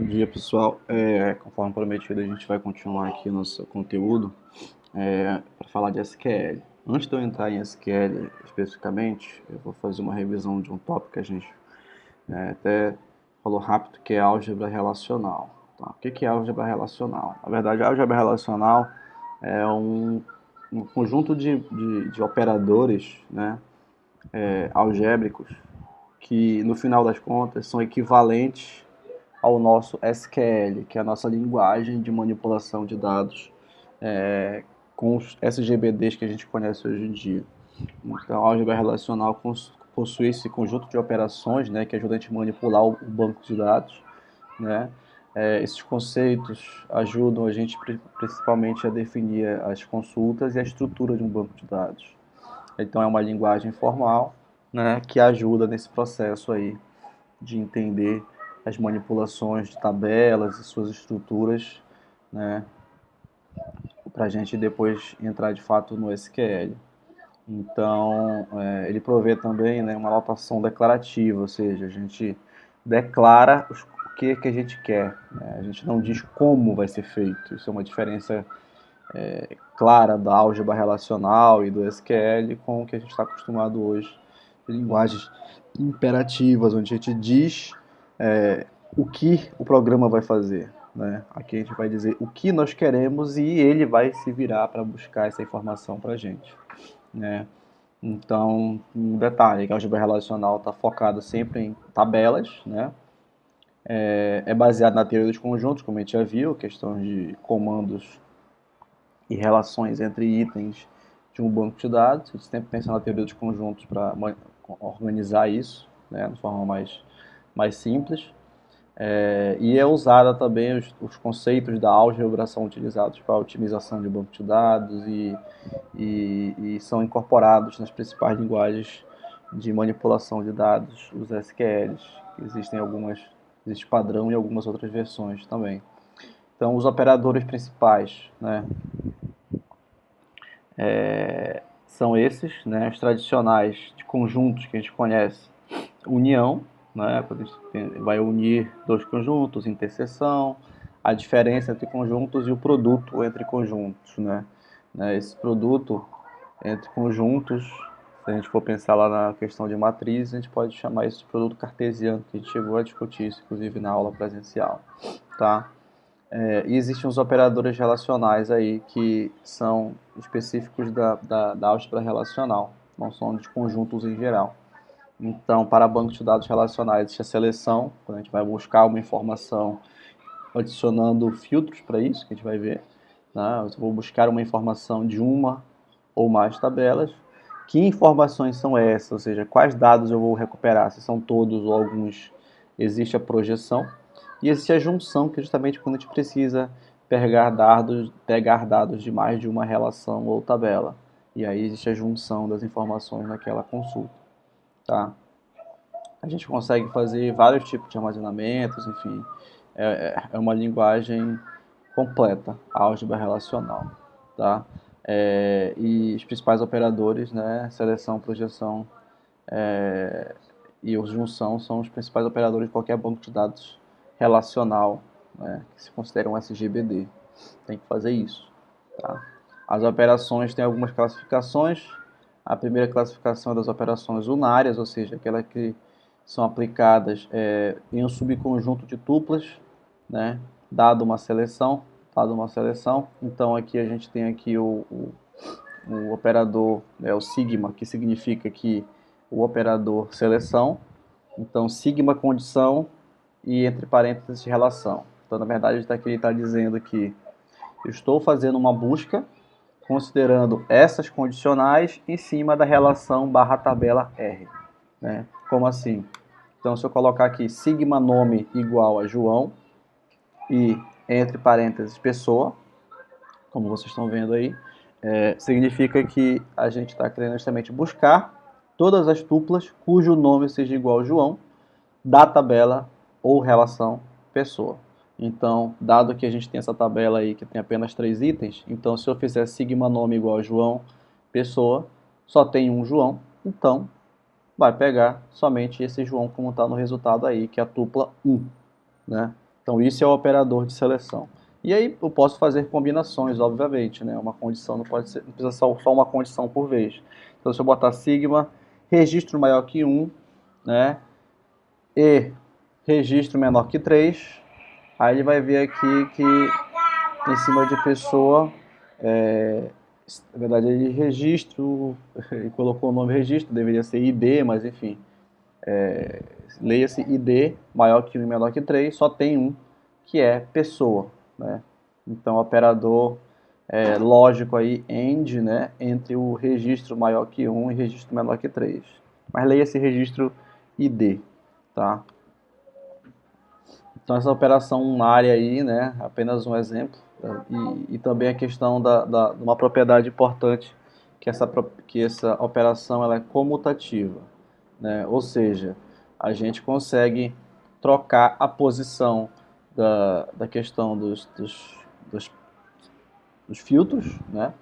Bom dia, pessoal. Conforme prometido, a gente vai continuar aqui nosso conteúdo para falar de SQL. Antes de eu entrar em SQL especificamente, eu vou fazer uma revisão de um tópico que a gente até falou rápido, que é álgebra relacional. Tá? O que é álgebra relacional? Na verdade, a álgebra relacional é um conjunto de operadores, né, algébricos que, no final das contas, são equivalentes ao nosso SQL, que é a nossa linguagem de manipulação de dados com os SGBDs que a gente conhece hoje em dia. Então, a álgebra relacional possui esse conjunto de operações, né, que ajuda a gente a manipular o banco de dados, né? Esses conceitos ajudam a gente principalmente a definir as consultas e a estrutura de um banco de dados. Então, é uma linguagem formal, né, que ajuda nesse processo aí de entender as manipulações de tabelas e suas estruturas, né, para a gente depois entrar de fato no SQL. Então, ele provê também, né, uma notação declarativa, ou seja, a gente declara o que a gente quer, né? A gente não diz como vai ser feito. Isso é uma diferença clara da álgebra relacional e do SQL com o que a gente está acostumado hoje, de linguagens imperativas, onde a gente diz o que o programa vai fazer. Né? Aqui a gente vai dizer o que nós queremos e ele vai se virar para buscar essa informação para a gente. Né? Então, um detalhe, que a álgebra relacional está focada sempre em tabelas, né? É baseado na teoria dos conjuntos, como a gente já viu, questões de comandos e relações entre itens de um banco de dados. A gente sempre pensa na teoria dos conjuntos para organizar isso, né, de forma mais simples. E é usada também, os conceitos da álgebra são utilizados para a otimização de banco de dados e são incorporados nas principais linguagens de manipulação de dados, os SQLs. Existe padrão e algumas outras versões também. Então, os operadores principais, né, são esses, né, os tradicionais de conjuntos que a gente conhece. União, né, quando a gente vai unir dois conjuntos, interseção, a diferença entre conjuntos e o produto entre conjuntos. Esse produto entre conjuntos, se a gente for pensar lá na questão de matriz, a gente pode chamar isso de produto cartesiano, que a gente chegou a discutir isso, inclusive, na aula presencial. Tá? E existem os operadores relacionais aí que são específicos da álgebra relacional, não são de conjuntos em geral. Então, para bancos de dados relacionais, existe a seleção, quando a gente vai buscar uma informação adicionando filtros para isso, que a gente vai ver. Né? Eu vou buscar uma informação de uma ou mais tabelas. Que informações são essas? Ou seja, quais dados eu vou recuperar? Se são todos ou alguns, existe a projeção. E existe a junção, que é justamente quando a gente precisa pegar dados de mais de uma relação ou tabela. E aí existe a junção das informações naquela consulta. Tá? A gente consegue fazer vários tipos de armazenamentos, enfim. É uma linguagem completa, a álgebra relacional. Tá? E os principais operadores, né, seleção, projeção e junção, são os principais operadores de qualquer banco de dados relacional, né, que se considera um SGBD. Tem que fazer isso. Tá? As operações têm algumas classificações. A primeira classificação é das operações unárias, ou seja, aquelas que são aplicadas em um subconjunto de tuplas, né, dado uma seleção. Então aqui a gente tem aqui o operador, o sigma, que significa que o operador seleção. Então sigma condição e entre parênteses relação. Então na verdade ele está dizendo que eu estou fazendo uma busca considerando essas condicionais em cima da relação barra tabela R. Né? Como assim? Então, se eu colocar aqui sigma nome igual a João e entre parênteses pessoa, como vocês estão vendo aí, significa que a gente está querendo justamente buscar todas as tuplas cujo nome seja igual a João da tabela ou relação pessoa. Então, dado que a gente tem essa tabela aí que tem apenas 3 itens, então se eu fizer sigma nome igual a João pessoa, só tem um João, então vai pegar somente esse João como está no resultado aí, que é a tupla 1. Né? Então isso é o operador de seleção. E aí eu posso fazer combinações, obviamente, né? Uma condição não pode ser, não precisa só uma condição por vez. Então se eu botar sigma, registro maior que 1, né? E registro menor que 3, aí ele vai ver aqui que em cima de pessoa, na verdade ele registro, ele colocou o nome registro, deveria ser ID, mas enfim, leia-se ID maior que 1 e menor que 3, só tem um, que é pessoa, né? Então, operador lógico aí, AND, né, entre o registro maior que 1 e registro menor que 3. Mas leia-se registro ID, tá? Então, essa operação unária aí, né, apenas um exemplo, e também a questão de uma propriedade importante, que essa operação ela é comutativa, né? Ou seja, a gente consegue trocar a posição da questão dos, dos filtros, né?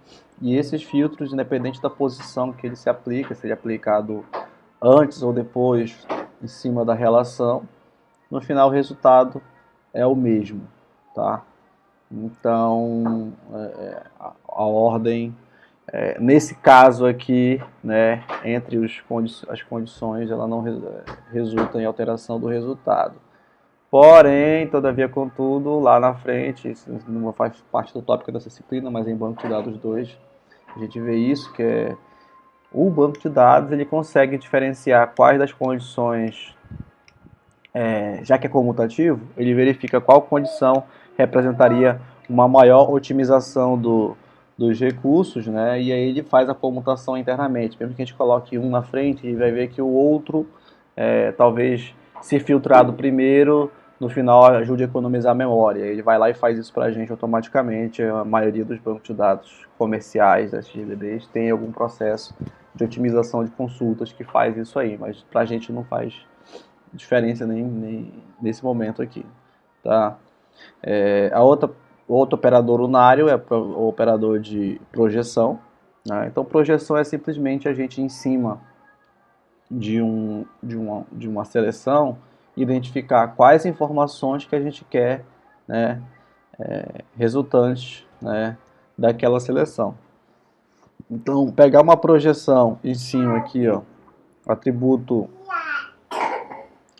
E esses filtros, independente da posição que ele se aplica, seja aplicado antes ou depois em cima da relação, no final o resultado é o mesmo, tá? Então, a ordem, nesse caso aqui, né, entre as condições, ela não resulta em alteração do resultado. Porém, todavia, contudo, lá na frente, isso não faz parte do tópico dessa disciplina, mas em banco de dados 2, a gente vê isso, que é o banco de dados, ele consegue diferenciar quais das condições, já que é comutativo, ele verifica qual condição representaria uma maior otimização dos recursos, né? E aí ele faz a comutação internamente. Mesmo que a gente coloque um na frente, ele vai ver que o outro, talvez, se filtrado primeiro, no final ajude a economizar a memória. Ele vai lá e faz isso para a gente automaticamente. A maioria dos bancos de dados comerciais, das GDBs, tem algum processo de otimização de consultas que faz isso aí, mas para a gente não faz diferença nem nesse momento aqui, tá? O outro operador unário é o operador de projeção, né? Então projeção é simplesmente a gente em cima de uma seleção identificar quais informações que a gente quer, né, resultantes, né, daquela seleção. Então pegar uma projeção em cima aqui, ó, atributo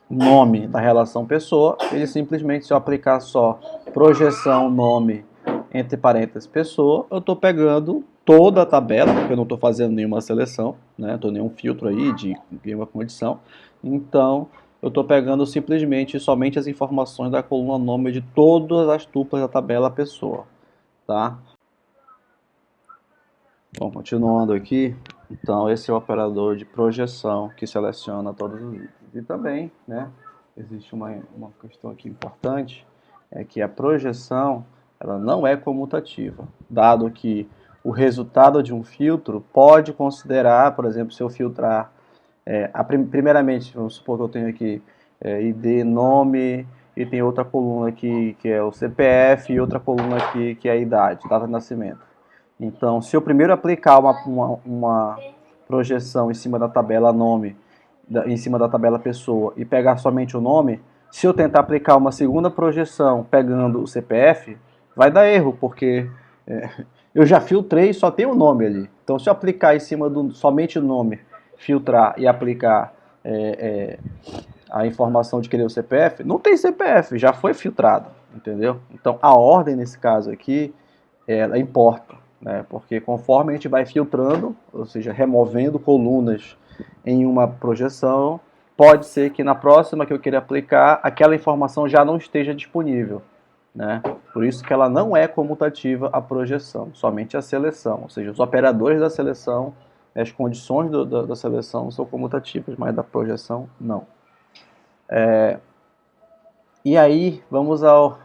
nome da relação pessoa, ele simplesmente, se eu aplicar só projeção nome entre parênteses pessoa, eu estou pegando toda a tabela, porque eu não estou fazendo nenhuma seleção, né? Estou nenhum filtro aí de nenhuma condição. Então, eu estou pegando simplesmente somente as informações da coluna nome de todas as tuplas da tabela pessoa, tá? Bom, continuando aqui, então esse é o operador de projeção que seleciona todos os itens. E também, né, existe uma questão aqui importante, é que a projeção ela não é comutativa, dado que o resultado de um filtro pode considerar, por exemplo, se eu filtrar, primeiramente, vamos supor que eu tenho aqui ID, nome, e tem outra coluna aqui que é o CPF, e outra coluna aqui que é a idade, data de nascimento. Então, se eu primeiro aplicar uma projeção em cima da tabela nome, em cima da tabela pessoa, e pegar somente o nome, se eu tentar aplicar uma segunda projeção pegando o CPF, vai dar erro, porque eu já filtrei e só tem o nome ali. Então, se eu aplicar em cima do somente o nome, filtrar e aplicar a informação de querer o CPF, não tem CPF, já foi filtrado, entendeu? Então, a ordem nesse caso aqui, ela importa, né? Porque conforme a gente vai filtrando, ou seja, removendo colunas em uma projeção, pode ser que na próxima que eu queira aplicar, aquela informação já não esteja disponível, né? Por isso que ela não é comutativa a projeção, somente a seleção, ou seja, os operadores da seleção, as condições da seleção são comutativas, mas da projeção não. E aí, vamos ao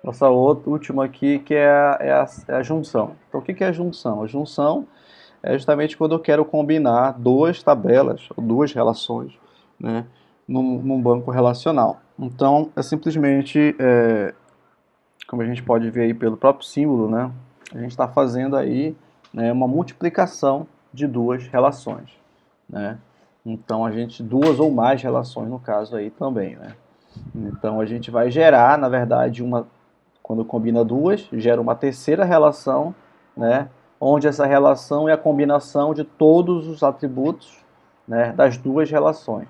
nossa última aqui, que é a junção. Então, o que é a junção? A junção é justamente quando eu quero combinar duas tabelas, ou duas relações, né, num banco relacional. Então, é simplesmente, como a gente pode ver aí pelo próprio símbolo, né, a gente está fazendo aí, né, uma multiplicação de duas relações, né. Então, duas ou mais relações no caso aí também, né. Então a gente vai gerar, na verdade, quando combina duas, gera uma terceira relação, né, onde essa relação é a combinação de todos os atributos, né, das duas relações,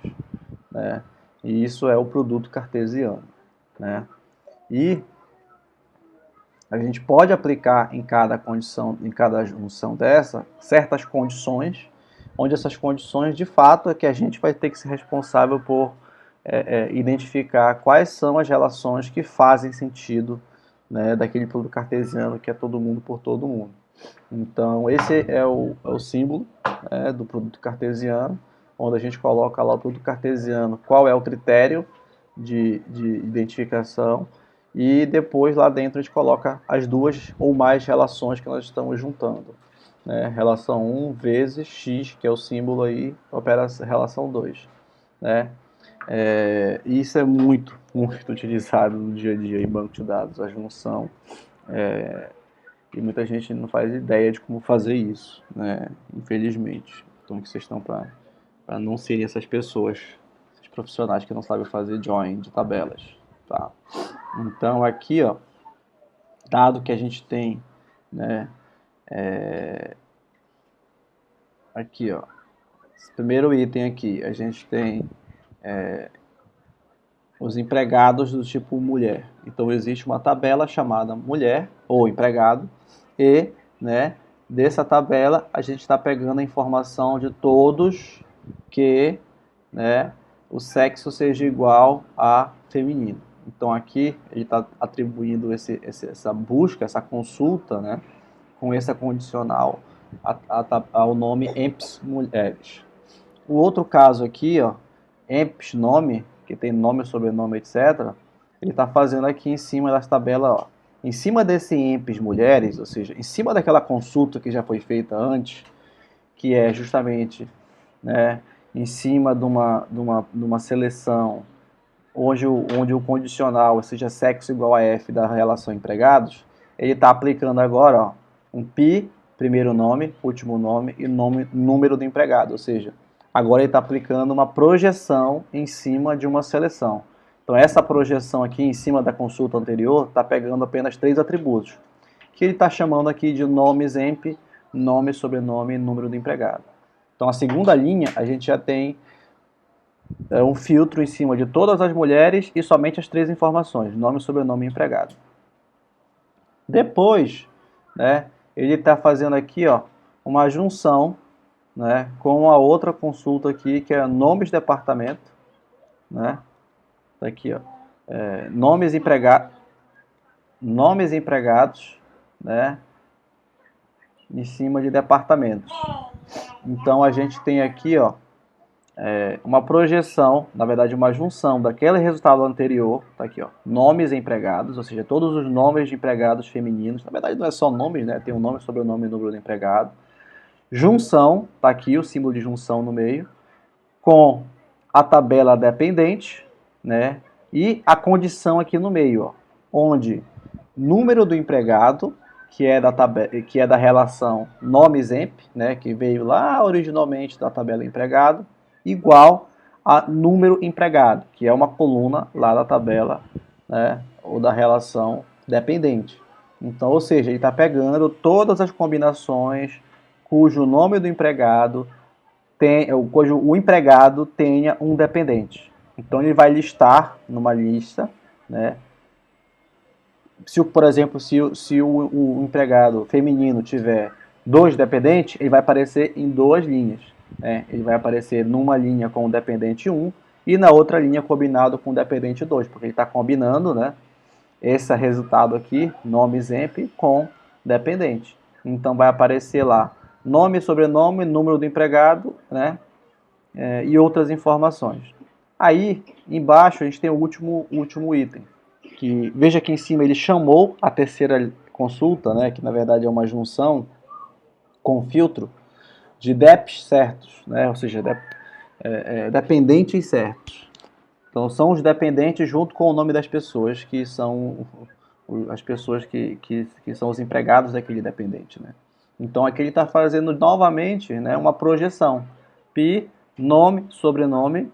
né, e isso é o produto cartesiano, né. E a gente pode aplicar em cada condição, em cada junção dessa, certas condições, onde essas condições, de fato, é que a gente vai ter que ser responsável por identificar quais são as relações que fazem sentido, né, daquele produto cartesiano que é todo mundo por todo mundo. Então, esse é o símbolo, né, do produto cartesiano, onde a gente coloca lá o produto cartesiano, qual é o critério de identificação, e depois lá dentro a gente coloca as duas ou mais relações que nós estamos juntando. Né? Relação 1 vezes x, que é o símbolo aí, opera a relação 2. Né? Isso é muito, muito utilizado no dia a dia em banco de dados, a junção. E muita gente não faz ideia de como fazer isso, né? Infelizmente. Então, que vocês estão para não serem essas pessoas, esses profissionais que não sabem fazer join de tabelas, tá? Então, aqui, ó, dado que a gente tem, né, aqui, ó, esse primeiro item aqui, a gente tem os empregados do tipo mulher. Então, existe uma tabela chamada mulher ou empregado e, né, dessa tabela a gente está pegando a informação de todos que, né, o sexo seja igual a feminino. Então, aqui ele está atribuindo essa busca, essa consulta, né, com esse condicional ao nome EMPS mulheres. O outro caso aqui, ó, EMPS nome, que tem nome, sobrenome, etc., ele está fazendo aqui em cima das tabelas, ó, em cima desse EMPS mulheres, ou seja, em cima daquela consulta que já foi feita antes, que é justamente, né, em cima de uma seleção onde o condicional seja sexo igual a F da relação empregados, ele está aplicando agora, ó, um pi, primeiro nome, último nome e número do empregado, ou seja, agora ele está aplicando uma projeção em cima de uma seleção. Então essa projeção aqui em cima da consulta anterior está pegando apenas 3 atributos, que ele está chamando aqui de nome EMP, nome, sobrenome e número do empregado. Então a segunda linha a gente já tem um filtro em cima de todas as mulheres e somente as 3 informações, nome, sobrenome e empregado. Depois, né, ele está fazendo aqui, ó, uma junção, né, com a outra consulta aqui, que é nomes de departamento, né, tá aqui, ó, nomes empregados, né, em cima de departamentos. Então a gente tem aqui, ó, uma projeção, na verdade uma junção daquele resultado anterior, tá aqui, ó, nomes empregados, ou seja, todos os nomes de empregados femininos, na verdade não é só nomes, né, tem o nome, sobrenome e número do empregado. Junção, tá aqui o símbolo de junção no meio, com a tabela dependente, né, e a condição aqui no meio, ó, onde número do empregado, que é da relação nome-emp, né, que veio lá originalmente da tabela empregado, igual a número empregado, que é uma coluna lá da tabela, né, ou da relação dependente. Então, ou seja, ele está pegando todas as combinações cujo nome do empregado cujo o empregado tenha um dependente. Então ele vai listar numa lista, né? Por exemplo, se o empregado feminino tiver 2 dependentes, ele vai aparecer em 2 linhas. Né? Ele vai aparecer numa linha com o dependente 1 e na outra linha combinado com o dependente 2, porque ele está combinando, né, esse resultado aqui, nome EMP, com dependente. Então vai aparecer lá nome, sobrenome, número do empregado, né, e outras informações. Aí, embaixo, a gente tem o último item, que veja que em cima ele chamou a terceira consulta, né, que na verdade é uma junção com filtro de deps certos, né, ou seja, dependentes certos. Então são os dependentes junto com o nome das pessoas, que são as pessoas que são os empregados daquele dependente. Né? Então aqui ele está fazendo novamente, né, uma projeção. Pi, nome, sobrenome,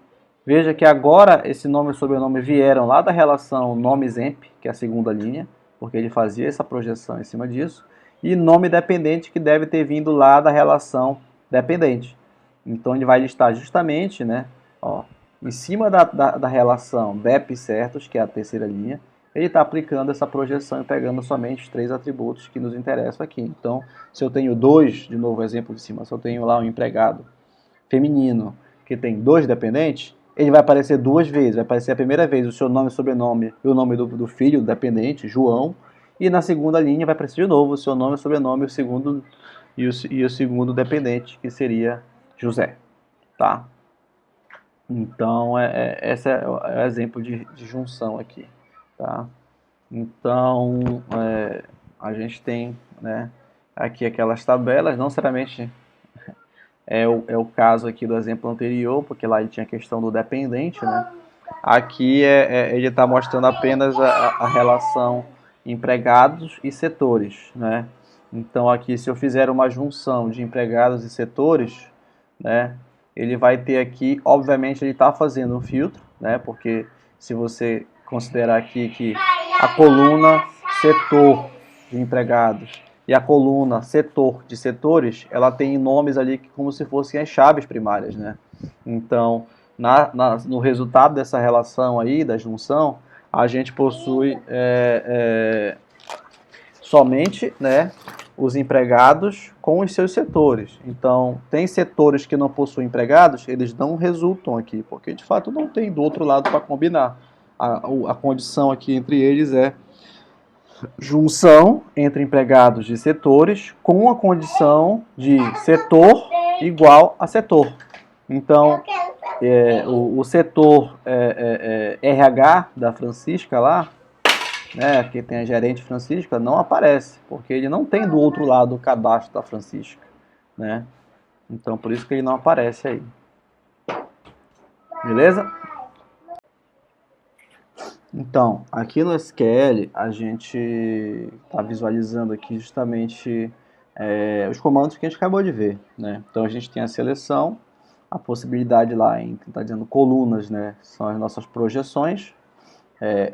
Veja que agora esse nome e sobrenome vieram lá da relação nome-exemp, que é a segunda linha, porque ele fazia essa projeção em cima disso, e nome dependente, que deve ter vindo lá da relação dependente. Então ele vai listar justamente, né, ó, em cima da relação dep certos, que é a terceira linha, ele está aplicando essa projeção e pegando somente os 3 atributos que nos interessam aqui. Então, se eu tenho 2, de novo exemplo de cima, se eu tenho lá um empregado feminino que tem 2 dependentes, ele vai aparecer 2 vezes. Vai aparecer a primeira vez o seu nome e sobrenome e o nome do filho, do dependente, João. E na segunda linha vai aparecer de novo o seu nome e sobrenome e o segundo dependente, que seria José. Tá? Então, esse é o exemplo de junção aqui. Tá? Então, a gente tem, né, aqui aquelas tabelas, não necessariamente é o caso aqui do exemplo anterior, porque lá ele tinha a questão do dependente, né? Aqui ele está mostrando apenas a relação empregados e setores, né? Então aqui, se eu fizer uma junção de empregados e setores, né, ele vai ter aqui, obviamente ele está fazendo um filtro, né? Porque se você considerar aqui que a coluna setor de empregados e a coluna setor de setores, ela tem nomes ali como se fossem as chaves primárias, né? Então, no resultado dessa relação aí, da junção, a gente possui somente, né, os empregados com os seus setores. Então, tem setores que não possuem empregados, eles não resultam aqui, porque de fato não tem do outro lado para combinar. A condição aqui entre eles é junção entre empregados de setores com a condição de setor igual a setor. Então, o setor RH da Francisca lá, né, que tem a gerente Francisca, não aparece, porque ele não tem do outro lado o cadastro da Francisca, né? Então, por isso que ele não aparece aí. Beleza? Então, aqui no SQL, a gente está visualizando aqui justamente os comandos que a gente acabou de ver, né? Então, a gente tem a seleção, a possibilidade lá em, está dizendo colunas, né? São as nossas projeções.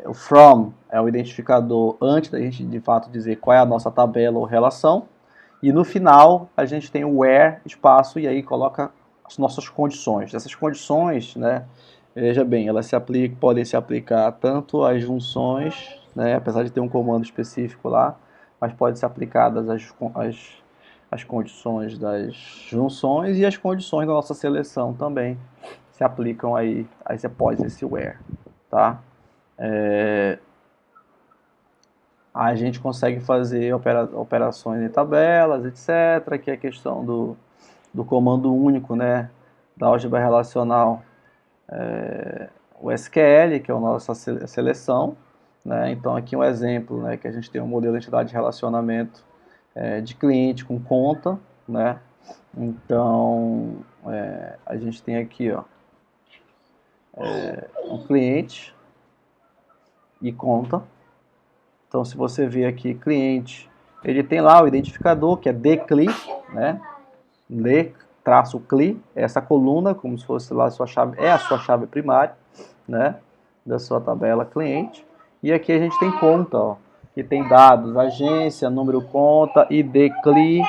O from é o identificador antes da gente, de fato, dizer qual é a nossa tabela ou relação. E no final, a gente tem o where, espaço, e aí coloca as nossas condições. Essas condições, né? Veja bem, elas podem se aplicar tanto às junções, né, apesar de ter um comando específico lá, mas pode ser aplicadas as condições das junções e as condições da nossa seleção também se aplicam aí após esse where, tá? A gente consegue fazer operações em tabelas, etc., que é a questão do comando único, né, da álgebra relacional, o SQL, que é a nossa seleção, né? Então aqui um exemplo, né, que a gente tem um modelo de entidade de relacionamento de cliente com conta, né? Então a gente tem aqui, ó, um cliente e conta. Então se você ver aqui cliente, ele tem lá o identificador que é dcli, né? Le-cli, essa coluna, como se fosse lá a sua chave, é a sua chave primária, né, da sua tabela cliente. E aqui a gente tem conta, ó, que tem dados, agência, número conta, ID CLI,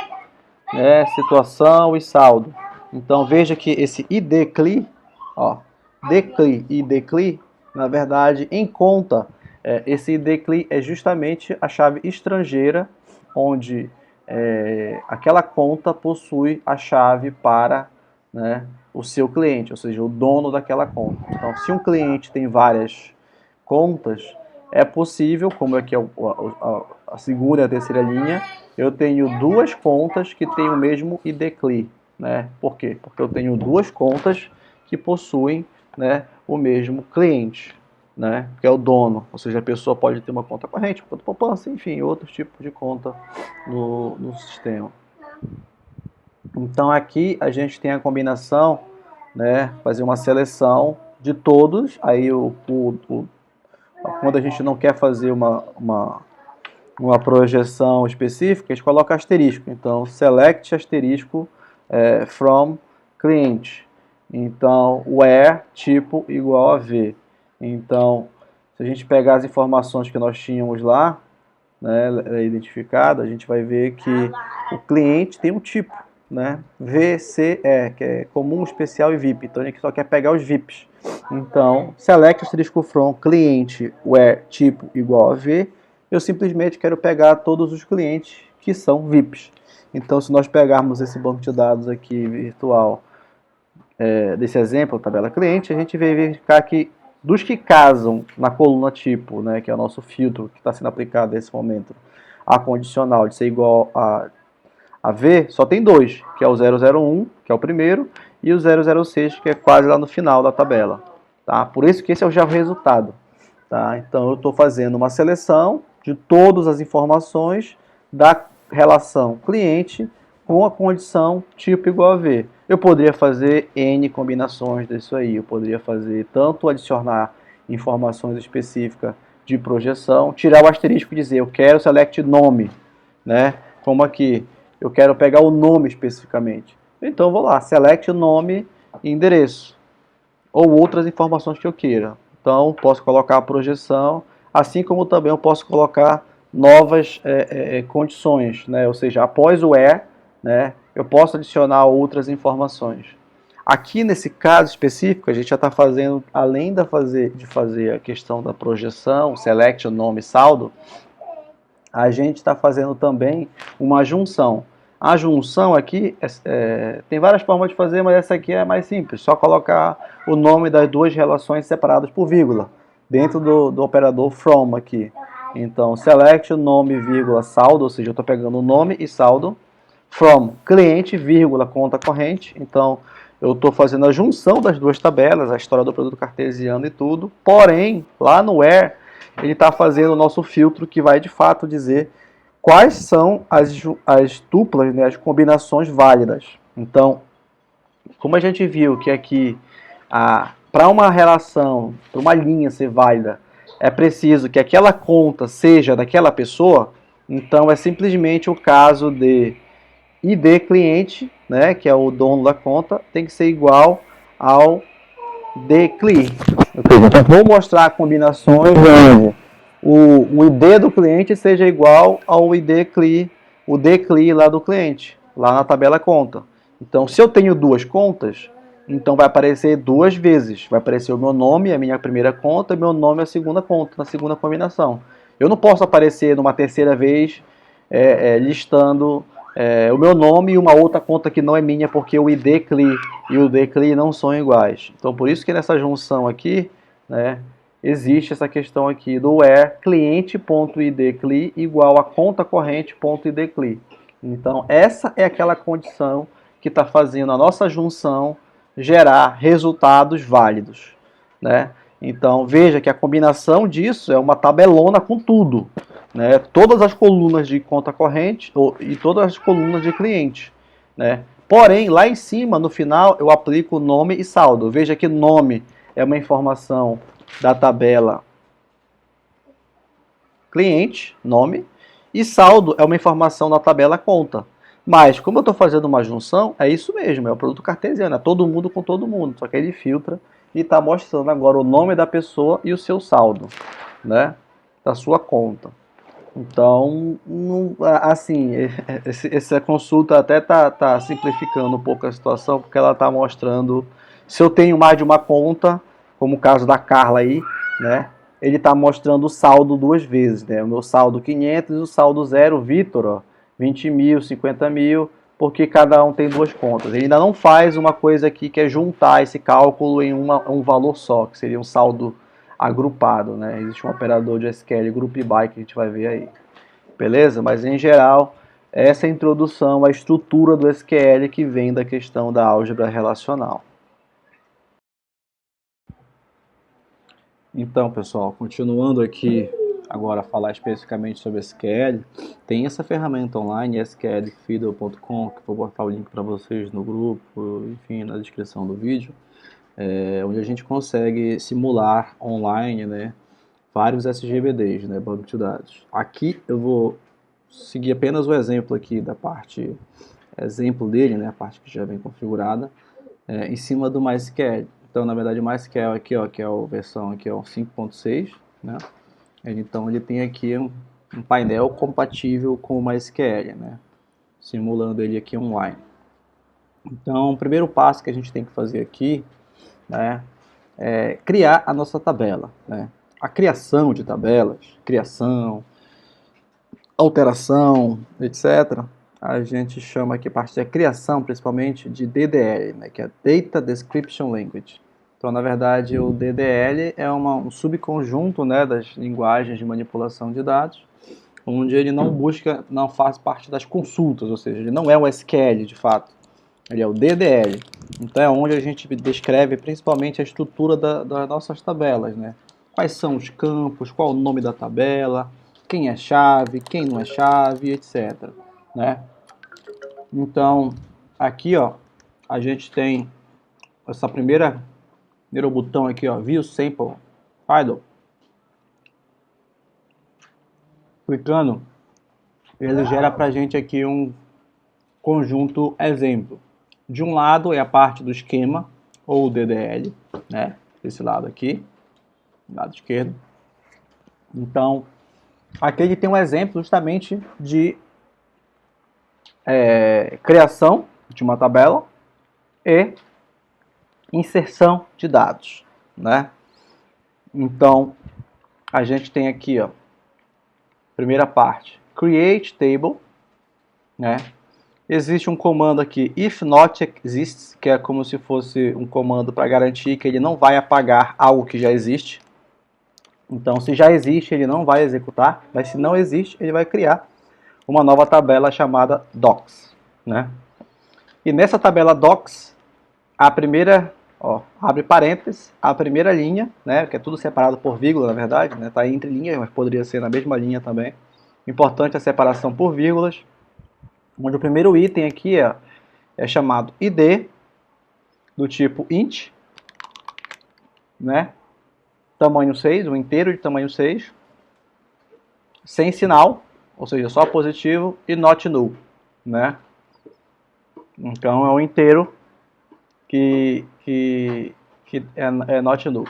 né, situação e saldo. Então veja que esse ID CLI, ó, DCLI e ID CLI, na verdade, em conta, esse ID CLI é justamente a chave estrangeira onde aquela conta possui a chave para, né, o seu cliente, ou seja, o dono daquela conta. Então, se um cliente tem várias contas, é possível, como aqui é a segunda e a terceira linha, eu tenho duas contas que têm o mesmo ID CLI, né? Por quê? Porque eu tenho duas contas que possuem, né, o mesmo cliente, né, que é o dono, ou seja, a pessoa pode ter uma conta corrente, conta poupança, enfim, outros tipos de conta no sistema. Então aqui a gente tem a combinação, né, fazer uma seleção de todos, aí quando a gente não quer fazer uma projeção específica, a gente coloca asterisco, então select asterisco from cliente. Então, where tipo igual a v. Então, se a gente pegar as informações que nós tínhamos lá, né, identificado, a gente vai ver que o cliente tem um tipo, né, VCE, que é comum, especial e VIP. Então, a gente só quer pegar os VIPs. Então, select asterisco from cliente where tipo igual a v. Eu simplesmente quero pegar todos os clientes que são VIPs. Então, se nós pegarmos esse banco de dados aqui virtual, desse exemplo, tabela cliente, a gente vai verificar que dos que casam na coluna tipo, né, que é o nosso filtro que está sendo aplicado nesse momento, a condicional de ser igual a V, só tem dois, que é o 001, que é o primeiro, e o 006, que é quase lá no final da tabela. Tá? Por isso que esse é já o resultado. Tá? Então eu estou fazendo uma seleção de todas as informações da relação cliente com a condição tipo igual a V. Eu poderia fazer N combinações disso aí. Eu poderia fazer tanto adicionar informações específicas de projeção, tirar o asterisco e dizer eu quero select nome, né? Como aqui, eu quero pegar o nome especificamente. Então eu vou lá, select nome e endereço, ou outras informações que eu queira. Então posso colocar a projeção, assim como também eu posso colocar novas condições, né? Ou seja, após o where, né, eu posso adicionar outras informações. Aqui nesse caso específico, a gente já está fazendo, além de fazer a questão da projeção, select, nome, saldo, a gente está fazendo também uma junção. A junção aqui, tem várias formas de fazer, mas essa aqui é mais simples. Só colocar o nome das duas relações separadas por vírgula, dentro do operador from aqui. Então, select nome, vírgula, saldo, ou seja, eu estou pegando o nome e saldo, from cliente, vírgula, conta corrente. Então, eu estou fazendo a junção das duas tabelas, a história do produto cartesiano e tudo. Porém, lá no where, ele está fazendo o nosso filtro que vai de fato dizer quais são as tuplas, né, as combinações válidas. Então, como a gente viu que aqui, para uma relação, para uma linha ser válida, é preciso que aquela conta seja daquela pessoa, então é simplesmente o caso de ID cliente, né, que é o dono da conta, tem que ser igual ao DCLI. Então, vou mostrar combinações onde o ID do cliente seja igual ao ID CLI, o DCLI lá do cliente, lá na tabela conta. Então, se eu tenho duas contas, então vai aparecer duas vezes. Vai aparecer o meu nome, a minha primeira conta, e meu nome, a segunda conta, na segunda combinação. Eu não posso aparecer numa terceira vez listando o meu nome e uma outra conta que não é minha, porque o ID CLI e o DCLI não são iguais. Então, por isso que nessa junção aqui, né, existe essa questão aqui do where cliente.idcli igual a conta corrente.idcli. Então, essa é aquela condição que está fazendo a nossa junção gerar resultados válidos, né? Então, veja que a combinação disso é uma tabelona com tudo, né? Todas as colunas de conta corrente e todas as colunas de cliente, né? Porém, lá em cima, no final, eu aplico nome e saldo. Veja que nome é uma informação da tabela cliente, nome, e saldo é uma informação da tabela conta. Mas, como eu estou fazendo uma junção, é isso mesmo, é o produto cartesiano, é todo mundo com todo mundo, só que ele filtra e está mostrando agora o nome da pessoa e o seu saldo, né, da sua conta. Então, assim, essa consulta até tá simplificando um pouco a situação, porque ela está mostrando, se eu tenho mais de uma conta, como o caso da Carla aí, né, ele está mostrando o saldo duas vezes, né, o meu saldo 500 e o saldo 0, Vitor, ó, 20 mil, 50 mil, porque cada um tem duas contas. Ele ainda não faz uma coisa aqui que é juntar esse cálculo em um valor só, que seria um saldo agrupado, né? Existe um operador de SQL Group By que a gente vai ver aí. Beleza? Mas em geral, essa é a introdução à estrutura do SQL que vem da questão da álgebra relacional. Então, pessoal, continuando aqui agora a falar especificamente sobre SQL, tem essa ferramenta online, sqlfiddle.com, que vou botar o link para vocês no grupo, enfim, na descrição do vídeo, onde a gente consegue simular online, né, vários SGBDs, né, banco de dados. Aqui eu vou seguir apenas o exemplo aqui da parte exemplo dele, né, a parte que já vem configurada, em cima do MySQL. Então, na verdade, o MySQL aqui, ó, que é a versão aqui, ó, 5.6, né? Então, ele tem aqui um painel compatível com o MySQL, né? Simulando ele aqui online. Então, o primeiro passo que a gente tem que fazer aqui, né, é criar a nossa tabela, né? A criação de tabelas, criação, alteração, etc., a gente chama aqui, a parte da criação, principalmente, de DDL, né, que é Data Description Language. Então, na verdade, o DDL é um subconjunto, né, das linguagens de manipulação de dados, onde ele não busca, não faz parte das consultas, ou seja, ele não é o SQL, de fato. Ele é o DDL. Então, é onde a gente descreve principalmente a estrutura das nossas tabelas, né? Quais são os campos, qual o nome da tabela, quem é chave, quem não é chave, etc., né? Então, aqui, ó, a gente tem essa primeiro botão aqui, ó, View Sample File. Clicando, ele gera pra gente aqui um conjunto exemplo. De um lado é a parte do esquema, ou DDL, né? Desse lado aqui, lado esquerdo. Então, aqui ele tem um exemplo justamente de criação de uma tabela e inserção de dados, né? Então, a gente tem aqui, ó, primeira parte, create table, né? Existe um comando aqui, if not exists, que é como se fosse um comando para garantir que ele não vai apagar algo que já existe. Então, se já existe, ele não vai executar, mas se não existe, ele vai criar uma nova tabela chamada docs, né? E nessa tabela docs, a primeira, ó, abre parênteses, a primeira linha, né, que é tudo separado por vírgula, na verdade, né, tá entre linhas, mas poderia ser na mesma linha também. Importante a separação por vírgulas, onde o primeiro item aqui é chamado id, do tipo int, né, tamanho 6, um inteiro de tamanho 6, sem sinal, ou seja, só positivo, e not null, né. Então é um inteiro que é not null.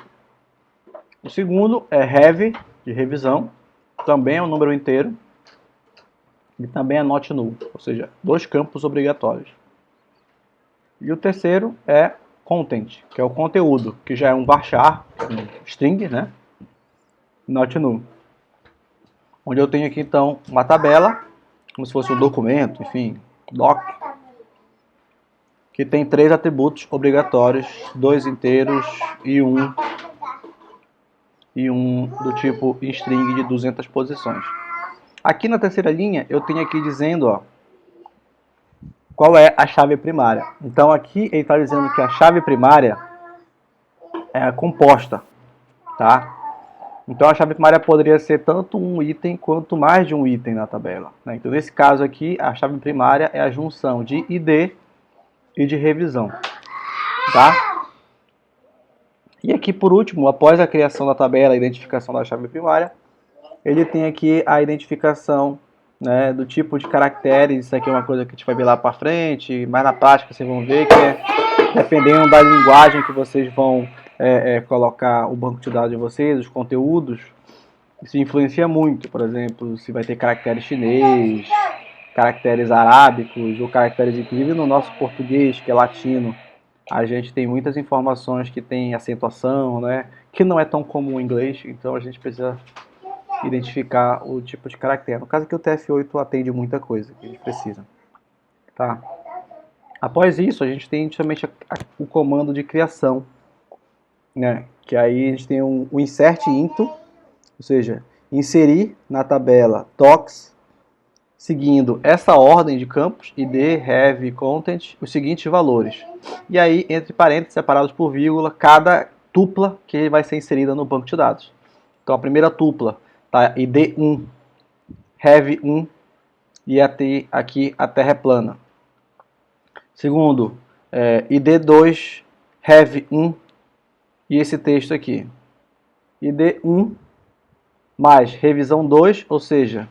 O segundo é have, de revisão, também é um número inteiro, e também é not null, ou seja, 2 campos obrigatórios. E o terceiro é content, que é o conteúdo, que já é um varchar, um string, né? Not null. Onde eu tenho aqui então uma tabela, como se fosse um documento, enfim, doc, que tem 3 atributos obrigatórios, 2 inteiros e um do tipo string de 200 posições. Aqui na terceira linha eu tenho aqui dizendo, ó, qual é a chave primária. Então aqui ele está dizendo que a chave primária é composta, tá? Então a chave primária poderia ser tanto um item quanto mais de um item na tabela, né? Então nesse caso aqui a chave primária é a junção de ID e de revisão, tá? E aqui por último, após a criação da tabela, a identificação da chave primária, ele tem aqui a identificação, né, do tipo de caracteres. Isso aqui é uma coisa que a gente vai ver lá para frente, mas na prática vocês vão ver que dependendo da linguagem que vocês vão colocar o banco de dados de vocês, os conteúdos, isso influencia muito. Por exemplo, se vai ter caracteres chinês, caracteres arábicos ou caracteres, inclusive no nosso português, que é latino, a gente tem muitas informações que tem acentuação, né, que não é tão comum no inglês, então a gente precisa identificar o tipo de caractere. No caso aqui o TF8 atende muita coisa que a gente precisa. Tá? Após isso, a gente tem justamente o comando de criação, né? Que aí a gente tem o insert into, ou seja, inserir na tabela docs, seguindo essa ordem de campos, id, have, content, os seguintes valores. E aí, entre parênteses, separados por vírgula, cada tupla que vai ser inserida no banco de dados. Então, a primeira tupla tá id1, have1 e aqui a terra é plana. Segundo, id2, have1 e esse texto aqui. id1 mais revisão 2, ou seja,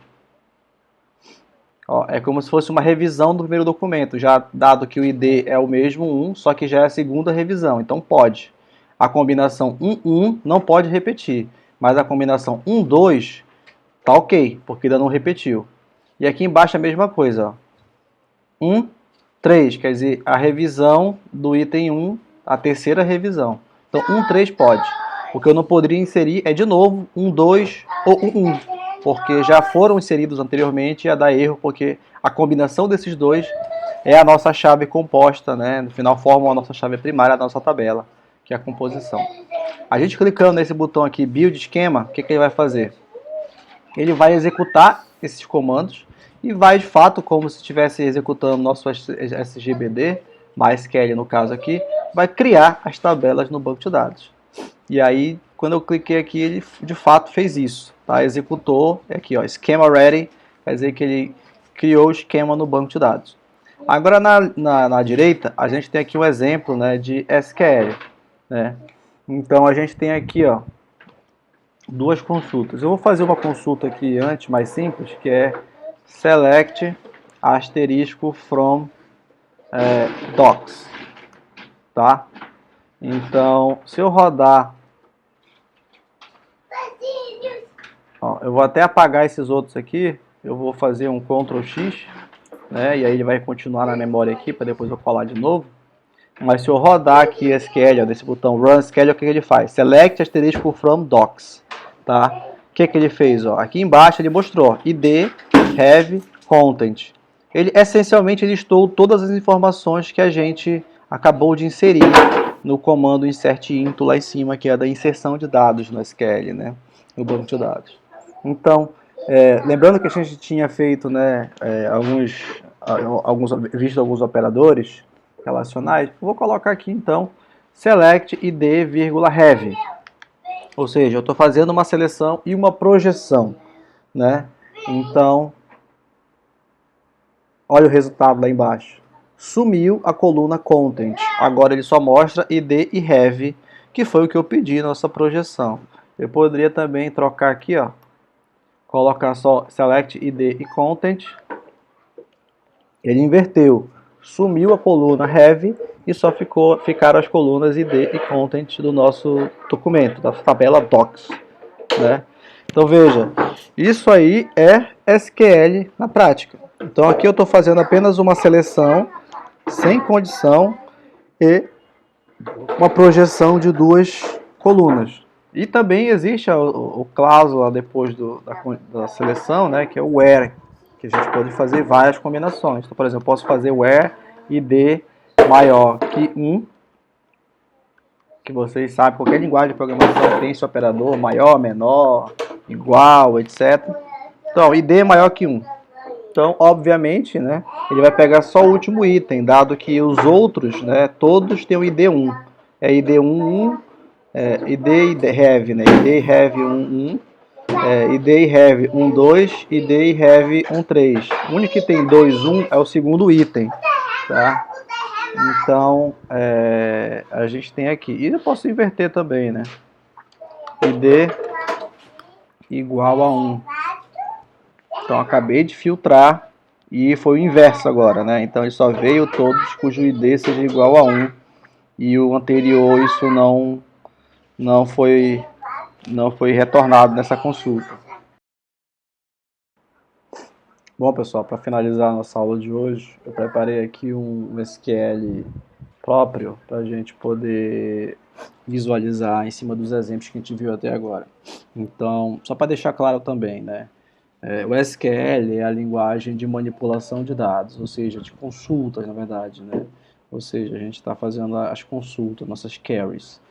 Ó, é como se fosse uma revisão do primeiro documento, já dado que o ID é o mesmo 1, só que já é a segunda revisão, então pode. A combinação 1-1 não pode repetir, mas a combinação 1-2 tá ok, porque ainda não repetiu. E aqui embaixo a mesma coisa, ó. 1-3, quer dizer, a revisão do item 1, a terceira revisão. Então 1-3 pode. O que eu não poderia inserir é de novo 1-2 ou 1-1, porque já foram inseridos anteriormente e ia dar erro, porque a combinação desses dois é a nossa chave composta, né? No final formam a nossa chave primária da nossa tabela, que é a composição. A gente clicando nesse botão aqui, Build Schema, o que ele vai fazer? Ele vai executar esses comandos e vai, de fato, como se estivesse executando nosso SGBD, MySQL no caso aqui, vai criar as tabelas no banco de dados. E aí, quando eu cliquei aqui, ele de fato fez isso, tá? Executou, aqui ó, Schema Ready, quer dizer que ele criou o esquema no banco de dados. Agora na direita, a gente tem aqui um exemplo, né, de SQL, né? Então a gente tem aqui, ó, duas consultas. Eu vou fazer uma consulta aqui antes, mais simples, que é select asterisco from docs, tá? Então, se eu rodar, ó, eu vou até apagar esses outros aqui, eu vou fazer um Ctrl X, né? E aí ele vai continuar na memória aqui para depois eu colar de novo. Mas se eu rodar aqui SQL, ó, desse botão Run SQL, o que ele faz? Select asterisco from docs, tá? O que ele fez? Ó? Aqui embaixo ele mostrou id, have, content. Ele essencialmente listou todas as informações que a gente acabou de inserir no comando insert into lá em cima, que é da inserção de dados no SQL, né? No banco de dados. Então, lembrando que a gente tinha feito, né, visto alguns operadores relacionais, vou colocar aqui então select id, have. Ou seja, eu estou fazendo uma seleção e uma projeção, né? Então, olha o resultado lá embaixo. Sumiu a coluna content. Agora ele só mostra id e have, que foi o que eu pedi na nossa projeção. Eu poderia também trocar aqui, ó, colocar só select id e content. Ele inverteu. Sumiu a coluna have e só ficaram as colunas id e content do nosso documento, da tabela docs, né? Então veja, isso aí é SQL na prática. Então aqui eu estou fazendo apenas uma seleção sem condição e uma projeção de duas colunas. E também existe o cláusula depois da seleção, né, que é o where, que a gente pode fazer várias combinações. Então, por exemplo, eu posso fazer where id maior que 1, que vocês sabem, qualquer linguagem de programação tem esse operador, maior, menor, igual, etc. Então, id maior que 1. Então, obviamente, né, ele vai pegar só o último item, dado que os outros, né, todos têm o id1. É id1, 1, id e have, né, id e have 1, 1, id e have 1, 2, id e have 1, 3. O único que tem 2, 1 é o segundo item, tá? Então, a gente tem aqui. E eu posso inverter também, né? id igual a 1. Então, acabei de filtrar e foi o inverso agora, né? Então, ele só veio todos cujo id seja igual a 1. E o anterior, isso não foi retornado nessa consulta. Bom, pessoal, para finalizar a nossa aula de hoje, eu preparei aqui um SQL próprio para a gente poder visualizar em cima dos exemplos que a gente viu até agora. Então, só para deixar claro também, né? O SQL é a linguagem de manipulação de dados, ou seja, de consultas, na verdade, né? Ou seja, a gente está fazendo as consultas, nossas queries.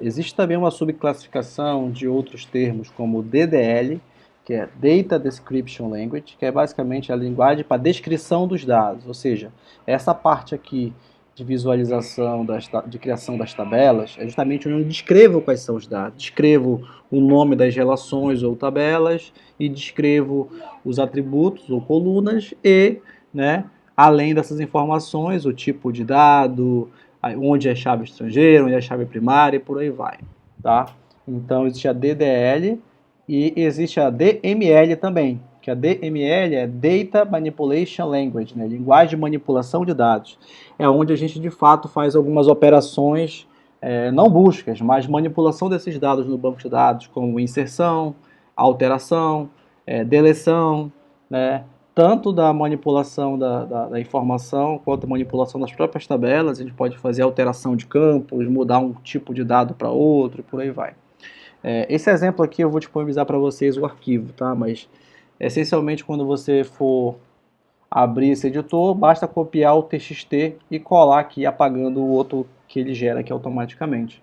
Existe também uma subclassificação de outros termos, como DDL, que é Data Description Language, que é basicamente a linguagem para descrição dos dados, ou seja, essa parte aqui de visualização, de criação das tabelas, é justamente onde eu descrevo quais são os dados, descrevo o nome das relações ou tabelas e descrevo os atributos ou colunas e, né, além dessas informações, o tipo de dado, onde é chave estrangeira, onde é chave primária e por aí vai, tá? Então existe a DDL e existe a DML também, que a DML é Data Manipulation Language, né? Linguagem de manipulação de dados. É onde a gente de fato faz algumas operações, não buscas, mas manipulação desses dados no banco de dados, como inserção, alteração, deleção, né? Tanto da manipulação da informação, quanto a manipulação das próprias tabelas. A gente pode fazer alteração de campos, mudar um tipo de dado para outro, e por aí vai. Esse exemplo aqui eu vou disponibilizar para vocês o arquivo, tá? Mas essencialmente quando você for abrir esse editor, basta copiar o TXT e colar aqui apagando o outro que ele gera aqui automaticamente.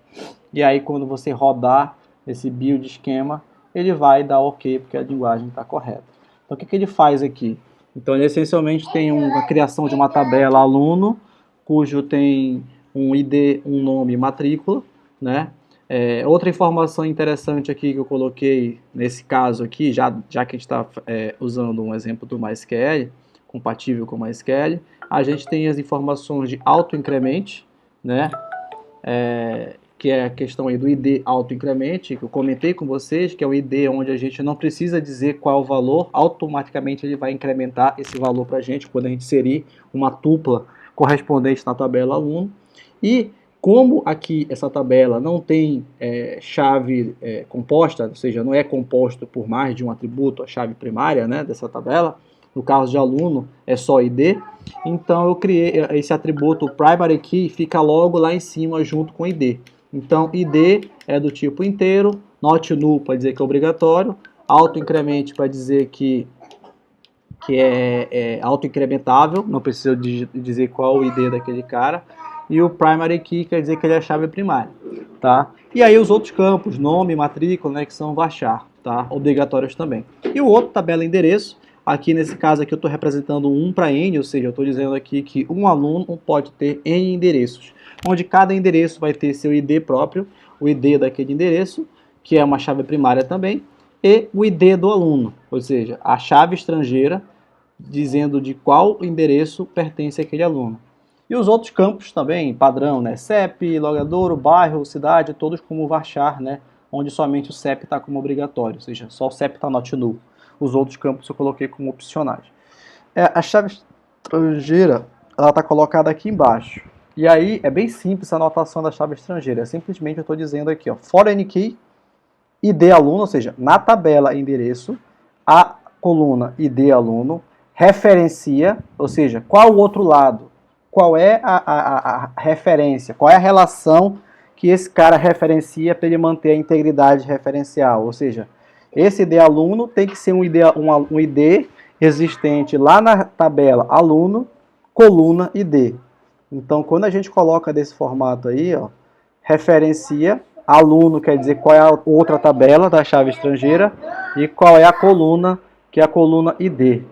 E aí quando você rodar esse build esquema, ele vai dar OK porque a linguagem está correta. Então o que ele faz aqui? Então ele essencialmente tem a criação de uma tabela aluno, cujo tem um ID, um nome e matrícula, né? Outra informação interessante aqui que eu coloquei nesse caso aqui, já que a gente está usando um exemplo do MySQL, compatível com o MySQL, a gente tem as informações de autoincremente, né? Que é a questão aí do ID autoincremente, que eu comentei com vocês, que é o ID onde a gente não precisa dizer qual é o valor, automaticamente ele vai incrementar esse valor para a gente quando a gente inserir uma tupla correspondente na tabela aluno. E como aqui essa tabela não tem chave composta, ou seja, não é composto por mais de um atributo, a chave primária, né, dessa tabela, no caso de aluno é só ID, então eu criei esse atributo primary key, fica logo lá em cima junto com ID. Então ID é do tipo inteiro, not null para dizer que é obrigatório, autoincremente para dizer que é autoincrementável, não precisa dizer qual o ID daquele cara, e o primary key quer dizer que ele é a chave primária, tá? E aí os outros campos, nome, matrícula, né, que são varchar, tá? Obrigatórios também. E o outro, tabela endereço, aqui nesse caso aqui eu estou representando 1 para N, ou seja, eu estou dizendo aqui que um aluno pode ter N endereços, onde cada endereço vai ter seu ID próprio, o ID daquele endereço, que é uma chave primária também, e o ID do aluno, ou seja, a chave estrangeira dizendo de qual endereço pertence aquele aluno. E os outros campos também, padrão, né? CEP, logadouro, bairro, cidade, todos como varchar, né? Onde somente o CEP está como obrigatório, ou seja, só o CEP está not null. Os outros campos eu coloquei como opcionais. A chave estrangeira, ela está colocada aqui embaixo. E aí é bem simples a anotação da chave estrangeira. Simplesmente eu estou dizendo aqui, ó, foreign key, ID aluno, ou seja, na tabela endereço, a coluna ID aluno, referencia, ou seja, qual o outro lado, qual é a referência, qual é a relação que esse cara referencia para ele manter a integridade referencial, ou seja, esse ID aluno tem que ser um ID existente lá na tabela aluno, coluna ID. Então, quando a gente coloca desse formato aí, ó, referencia, aluno quer dizer qual é a outra tabela da chave estrangeira e qual é a coluna, que é a coluna ID.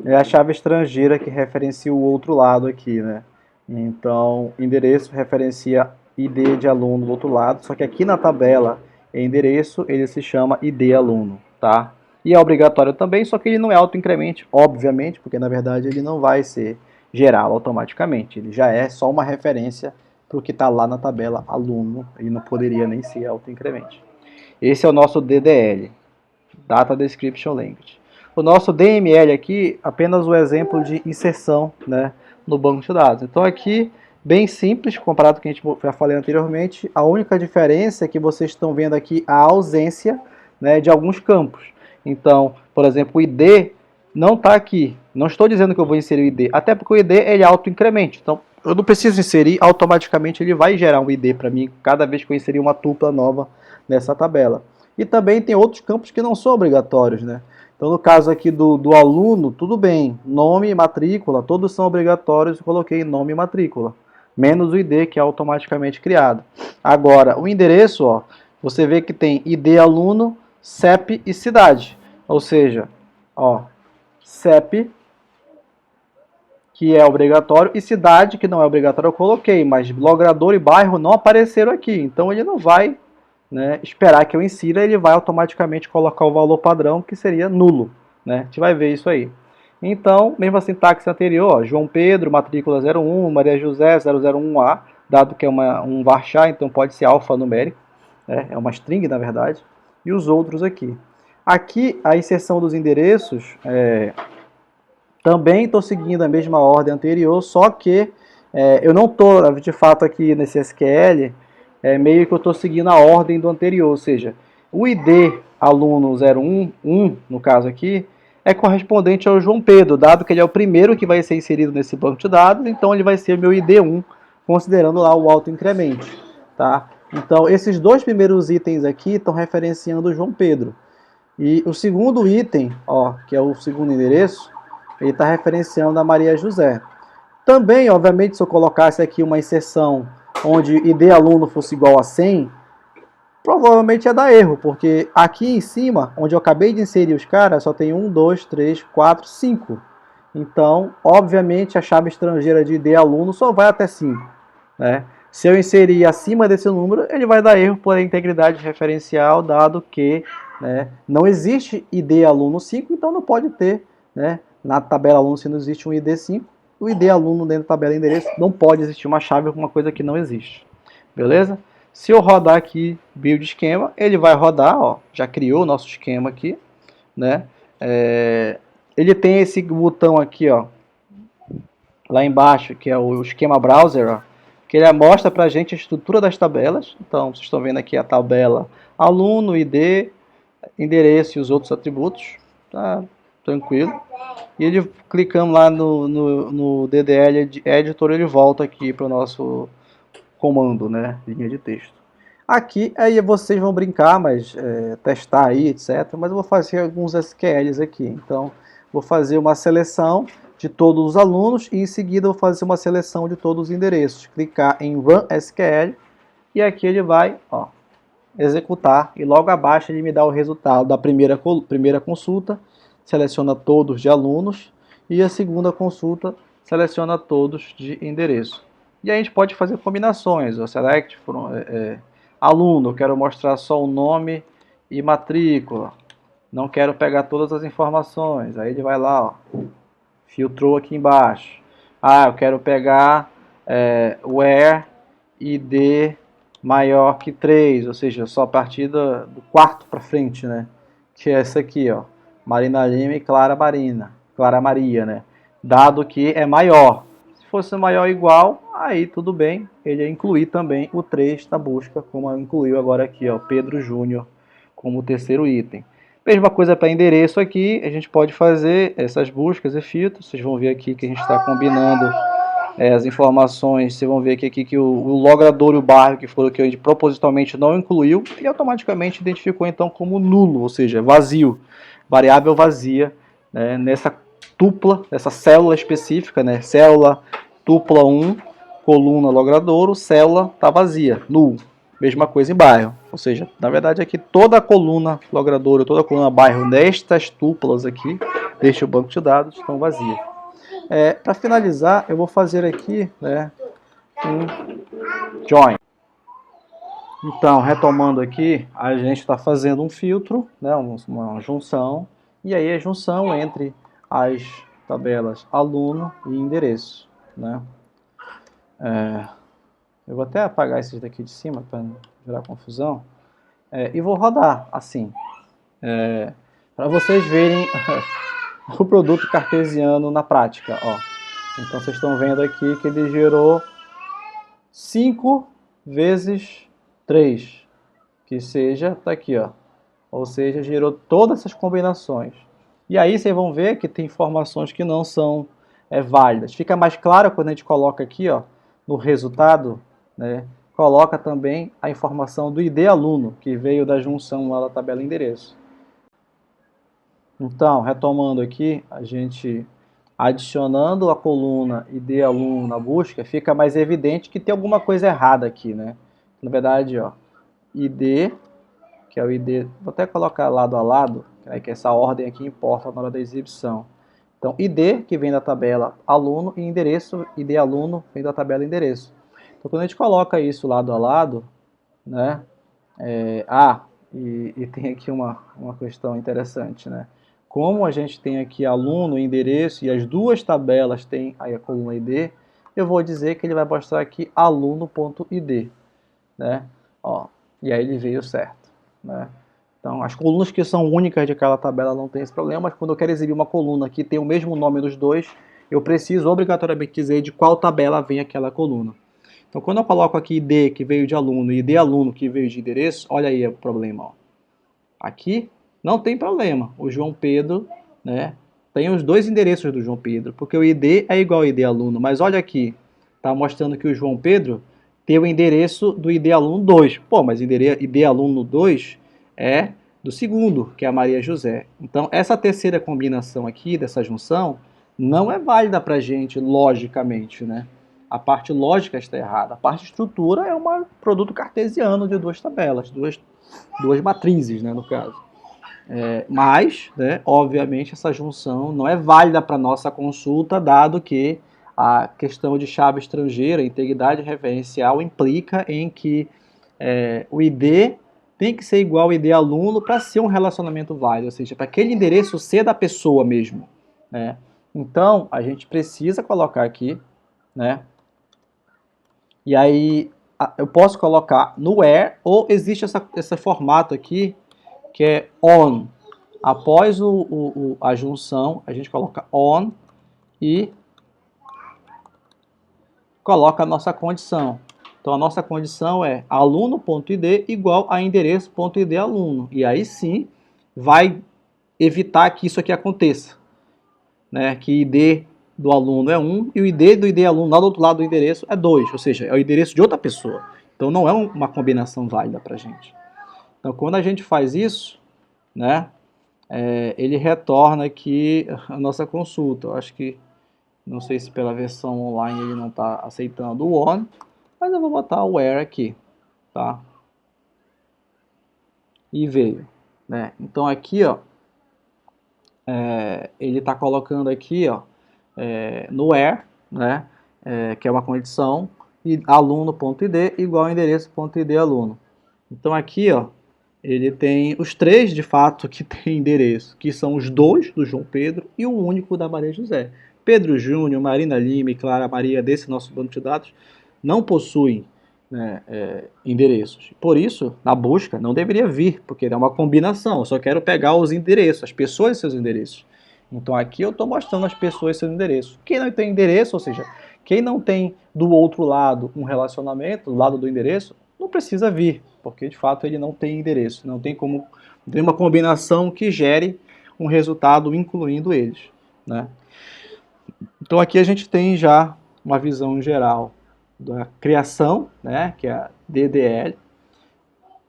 É a chave estrangeira que referencia o outro lado aqui, né? Então, endereço referencia ID de aluno do outro lado, só que aqui na tabela endereço ele se chama ID aluno, tá? E é obrigatório também, só que ele não é autoincremente, obviamente, porque na verdade ele não vai ser gerado automaticamente, ele já é só uma referência para o que está lá na tabela aluno, ele não poderia nem ser autoincremente. Esse é o nosso DDL, Data Description Language. O nosso DML aqui, apenas o exemplo de inserção, né, no banco de dados. Então aqui, bem simples, comparado com o que a gente já falei anteriormente, a única diferença é que vocês estão vendo aqui a ausência, né, de alguns campos. Então, por exemplo, o ID não está aqui. Não estou dizendo que eu vou inserir o ID, até porque o ID ele é autoincremente. Então, eu não preciso inserir, automaticamente ele vai gerar um ID para mim cada vez que eu inserir uma tupla nova nessa tabela. E também tem outros campos que não são obrigatórios, né? Então, no caso aqui do aluno, tudo bem, nome e matrícula, todos são obrigatórios, eu coloquei nome e matrícula, menos o ID, que é automaticamente criado. Agora, o endereço, ó, você vê que tem ID aluno, CEP e cidade, ou seja, ó, CEP, que é obrigatório, e cidade, que não é obrigatório, eu coloquei, mas logrador e bairro não apareceram aqui, então ele não vai, né, esperar que eu insira, ele vai automaticamente colocar o valor padrão, que seria nulo, né? A gente vai ver isso aí. Então, mesma sintaxe anterior, ó, João Pedro, matrícula 01, Maria José 001A, dado que é um varchar, então pode ser alfanumérico, né? É uma string, na verdade, e os outros aqui. Aqui, a inserção dos endereços, também estou seguindo a mesma ordem anterior, só que eu não estou, de fato, aqui nesse SQL, meio que eu estou seguindo a ordem do anterior, ou seja, o ID aluno 011, no caso aqui, é correspondente ao João Pedro, dado que ele é o primeiro que vai ser inserido nesse banco de dados, então ele vai ser o meu ID1, considerando lá o autoincremente, tá? Então, esses dois primeiros itens aqui estão referenciando o João Pedro. E o segundo item, ó, que é o segundo endereço, ele está referenciando a Maria José. Também, obviamente, se eu colocasse aqui uma inserção onde ID aluno fosse igual a 100, provavelmente ia dar erro, porque aqui em cima, onde eu acabei de inserir os caras, só tem 1, 2, 3, 4, 5. Então, obviamente, a chave estrangeira de ID aluno só vai até 5. Né? Se eu inserir acima desse número, ele vai dar erro por integridade referencial, dado que, né, não existe ID aluno 5, então não pode ter, né, na tabela aluno, se não existe um ID 5, o ID aluno dentro da tabela endereço, não pode existir uma chave com uma coisa que não existe. Beleza? Se eu rodar aqui build esquema, ele vai rodar, ó, já criou o nosso esquema aqui, né? Ele tem esse botão aqui, ó, lá embaixo, que é o esquema browser, ó, que ele mostra para a gente a estrutura das tabelas. Então, vocês estão vendo aqui a tabela aluno, ID, endereço e os outros atributos. Tá tranquilo. E ele, clicando lá no DDL Editor, ele volta aqui para o nosso comando, né, linha de texto. Aqui, aí vocês vão brincar, mas testar aí, etc. Mas eu vou fazer alguns SQLs aqui. Então, vou fazer uma seleção de todos os alunos e em seguida eu vou fazer uma seleção de todos os endereços. Clicar em Run SQL e aqui ele vai, ó, executar e logo abaixo ele me dá o resultado da primeira consulta, seleciona todos de alunos e a segunda consulta seleciona todos de endereço. E aí a gente pode fazer combinações, ó, select from, aluno, eu quero mostrar só o nome e matrícula, não quero pegar todas as informações, aí ele vai lá, ó, filtrou aqui embaixo. Ah, eu quero pegar where ID maior que 3, ou seja, só a partir do quarto para frente, né? Que é essa aqui, ó, Marina Lima e Clara Maria, né? Dado que é maior. Se fosse maior ou igual, aí tudo bem, ele ia incluir também o 3 na busca, como incluiu agora aqui, ó, Pedro Júnior, como terceiro item. Mesma coisa para endereço aqui, a gente pode fazer essas buscas e filtros. Vocês vão ver aqui que a gente está combinando as informações. Vocês vão ver aqui que o logrador e o bairro, que foram que a gente propositalmente não incluiu, ele automaticamente identificou então como nulo, ou seja, vazio, variável vazia, né, nessa tupla, essa célula específica, né, célula tupla 1, coluna logradouro, célula está vazia, null. Mesma coisa em bairro, ou seja, na verdade aqui toda a coluna logradouro, toda a coluna bairro nestas tuplas aqui, deste banco de dados, estão vazias. Para finalizar, eu vou fazer aqui, né, um join. Então, retomando aqui, a gente está fazendo um filtro, né, uma junção, e aí a junção entre as tabelas aluno e endereço. Né? Eu vou até apagar esses daqui de cima para não gerar confusão. E vou rodar assim, para vocês verem o produto cartesiano na prática. Ó. Então vocês estão vendo aqui que ele gerou 5 vezes 3, que seja, tá aqui, ó. Ou seja, gerou todas essas combinações. E aí vocês vão ver que tem informações que não são válidas. Fica mais claro quando a gente coloca aqui, ó, no resultado, né, coloca também a informação do ID aluno, que veio da junção lá da tabela endereço. Então, retomando aqui, a gente adicionando a coluna ID aluno na busca, fica mais evidente que tem alguma coisa errada aqui, né? Na verdade, ó, ID, que é o ID, vou até colocar lado a lado, que essa ordem aqui importa na hora da exibição. Então, ID, que vem da tabela aluno, e endereço, ID aluno, vem da tabela endereço. Então, quando a gente coloca isso lado a lado, né? E tem aqui uma questão interessante, né? Como a gente tem aqui aluno e endereço e as duas tabelas têm aí a coluna ID, eu vou dizer que ele vai mostrar aqui aluno.id, né? Ó, e aí ele veio certo, né? Então, as colunas que são únicas de cada tabela não tem esse problema, mas quando eu quero exibir uma coluna que tem o mesmo nome dos dois, eu preciso obrigatoriamente dizer de qual tabela vem aquela coluna. Então, quando eu coloco aqui ID, que veio de aluno, e ID aluno, que veio de endereço, olha aí o problema. Ó. Aqui não tem problema. O João Pedro, né, tem os dois endereços do João Pedro, porque o ID é igual ao ID aluno. Mas olha aqui, está mostrando que o João Pedro tem o endereço do ID aluno 2. Pô, mas ID aluno 2 é do segundo, que é a Maria José. Então, essa terceira combinação aqui, dessa junção, não é válida para a gente, logicamente, né? A parte lógica está errada. A parte estrutura é um produto cartesiano de duas tabelas, duas matrizes, né, no caso. Mas, né, obviamente, essa junção não é válida para nossa consulta, dado que a questão de chave estrangeira, integridade referencial, implica em que o ID tem que ser igual ao ID aluno para ser um relacionamento válido, ou seja, para aquele endereço ser da pessoa mesmo. Né? Então, a gente precisa colocar aqui, né? E aí eu posso colocar no where, ou existe esse formato aqui, que é on. Após a junção, a gente coloca on e coloca a nossa condição. Então, a nossa condição é aluno.id igual a endereço.id aluno. E aí sim, vai evitar que isso aqui aconteça. Né? Que ID do aluno é 1 e o ID do ID aluno lá do outro lado do endereço é 2. Ou seja, é o endereço de outra pessoa. Então, não é uma combinação válida para a gente. Então, quando a gente faz isso, né? Ele retorna aqui a nossa consulta. Eu acho que, não sei se pela versão online ele não está aceitando o on, mas eu vou botar o where aqui, tá? E veio, né? Então aqui, ó, ele está colocando aqui, ó, no where, né? Que é uma condição, e aluno.id igual a endereço.id aluno. Então aqui, ó, ele tem os três, de fato, que tem endereço, que são os dois do João Pedro e o único da Maria José. Pedro Júnior, Marina Lima e Clara Maria, desse nosso banco de dados, não possuem, né, endereços. Por isso, na busca, não deveria vir, porque é uma combinação. Eu só quero pegar os endereços, as pessoas e seus endereços. Então aqui eu estou mostrando as pessoas e seus endereços. Quem não tem endereço, ou seja, quem não tem do outro lado um relacionamento, do lado do endereço, não precisa vir, porque de fato ele não tem endereço, não tem como ter uma combinação que gere um resultado incluindo eles. Né? Então aqui a gente tem já uma visão geral da criação, né, que é a DDL,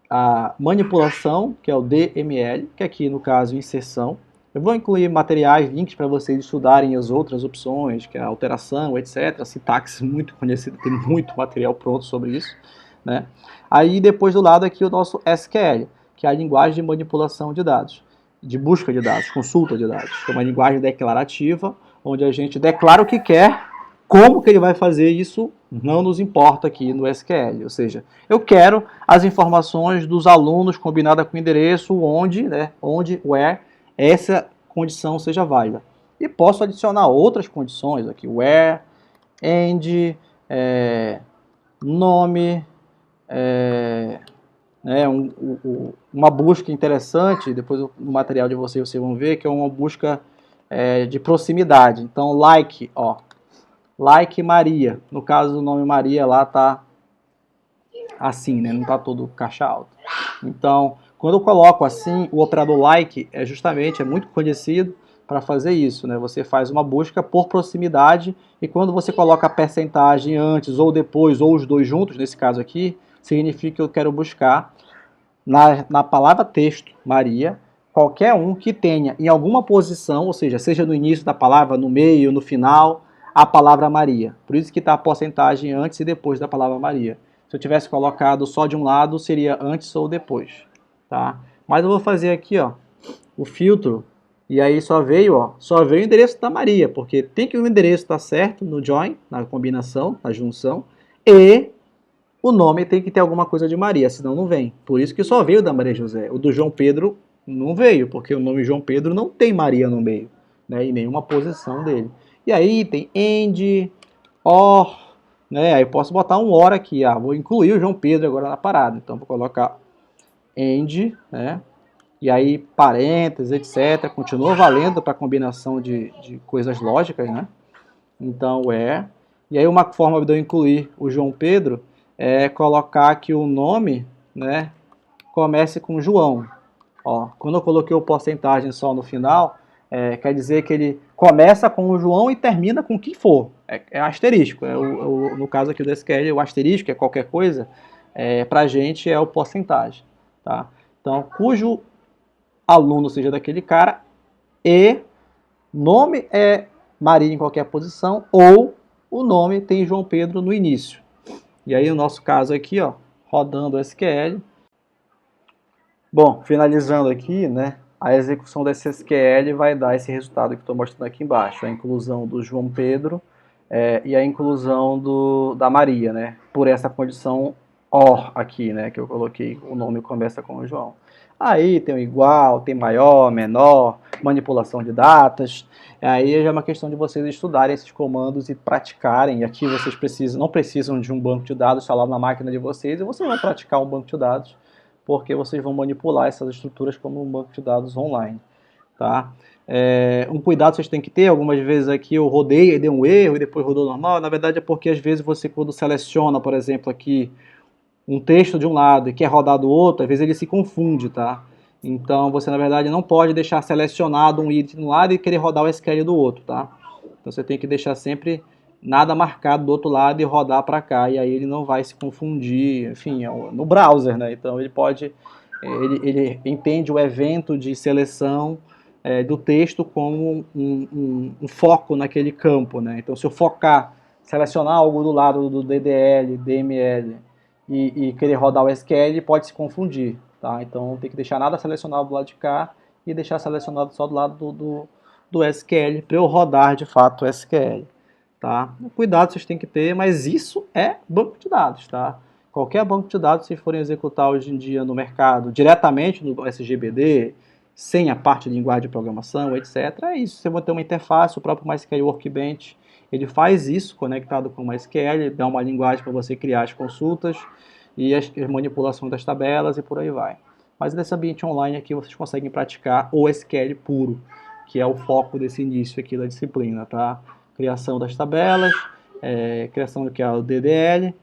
a manipulação, que é o DML, que aqui no caso inserção. Eu vou incluir materiais, links para vocês estudarem as outras opções, que é a alteração, etc. Sintaxe muito conhecida, tem muito material pronto sobre isso. Né? Aí depois do lado aqui o nosso SQL, que é a linguagem de manipulação de dados, de busca de dados, consulta de dados, que é uma linguagem declarativa, onde a gente declara o que quer, como que ele vai fazer isso não nos importa aqui no SQL, ou seja, eu quero as informações dos alunos combinada com o endereço onde, né, where essa condição seja válida. E posso adicionar outras condições aqui, where, end, nome, uma busca interessante, depois no material de vocês vão ver, que é uma busca de proximidade. Então, like, ó, like Maria. No caso, o nome Maria lá tá assim, né? Não tá todo caixa alto. Então, quando eu coloco assim, o operador like é muito conhecido para fazer isso, né? Você faz uma busca por proximidade e quando você coloca a percentagem antes ou depois, ou os dois juntos, nesse caso aqui, significa que eu quero buscar na palavra texto, Maria, qualquer um que tenha em alguma posição, ou seja no início da palavra, no meio, no final, a palavra Maria. Por isso que está a porcentagem antes e depois da palavra Maria. Se eu tivesse colocado só de um lado, seria antes ou depois. Tá? Mas eu vou fazer aqui, ó, o filtro, e aí só veio o endereço da Maria, porque tem que o endereço estar certo no join, na combinação, na junção, e o nome tem que ter alguma coisa de Maria, senão não vem. Por isso que só veio da Maria José. O do João Pedro não veio, porque o nome João Pedro não tem Maria no meio, né, em nenhuma posição dele. E aí tem end, or, né, aí posso botar um or aqui, vou incluir o João Pedro agora na parada. Então vou colocar end, né, e aí parênteses, etc. Continua valendo para combinação de coisas lógicas, né? Então e aí uma forma de eu incluir o João Pedro é colocar que o nome, né, comece com João. Ó, quando eu coloquei o porcentagem só no final, quer dizer que ele começa com o João e termina com o que for. É asterisco. No caso aqui do SQL, o asterisco é qualquer coisa, para a gente é o porcentagem. Tá? Então, cujo aluno seja daquele cara e nome é Maria em qualquer posição ou o nome tem João Pedro no início. E aí, no nosso caso aqui, ó, rodando o SQL. Bom, finalizando aqui, né, a execução desse SQL vai dar esse resultado que estou mostrando aqui embaixo, a inclusão do João Pedro e a inclusão da Maria, né, por essa condição OR aqui, né, que eu coloquei, o nome começa com o João. Aí tem o igual, tem maior, menor, manipulação de datas, aí já é uma questão de vocês estudarem esses comandos e praticarem, e aqui vocês não precisam de um banco de dados instalado na máquina de vocês, e vocês vão praticar um banco de dados, porque vocês vão manipular essas estruturas como um banco de dados online. Tá? Um cuidado vocês têm que ter, algumas vezes aqui eu rodei e deu um erro e depois rodou normal, na verdade é porque às vezes você quando seleciona, por exemplo, aqui um texto de um lado e quer rodar do outro, às vezes ele se confunde, tá? Então você na verdade não pode deixar selecionado um item de um lado e querer rodar o SQL do outro, tá? Então você tem que deixar sempre nada marcado do outro lado e rodar para cá, e aí ele não vai se confundir, enfim, no browser, né? Então ele pode, ele entende o evento de seleção do texto como um foco naquele campo, né? Então se eu focar, selecionar algo do lado do DDL, DML e querer rodar o SQL, pode se confundir, tá? Então tem que deixar nada selecionado do lado de cá e deixar selecionado só do lado do SQL para eu rodar de fato o SQL. Tá? Cuidado vocês têm que ter, mas isso é banco de dados, tá? Qualquer banco de dados, se forem executar hoje em dia no mercado, diretamente no SGBD, sem a parte de linguagem de programação, etc., é isso. Você vai ter uma interface, o próprio MySQL Workbench, ele faz isso conectado com o MySQL, dá uma linguagem para você criar as consultas e as manipulações das tabelas e por aí vai. Mas nesse ambiente online aqui vocês conseguem praticar o SQL puro, que é o foco desse início aqui da disciplina, tá? Criação das tabelas, criação do que é o DDL,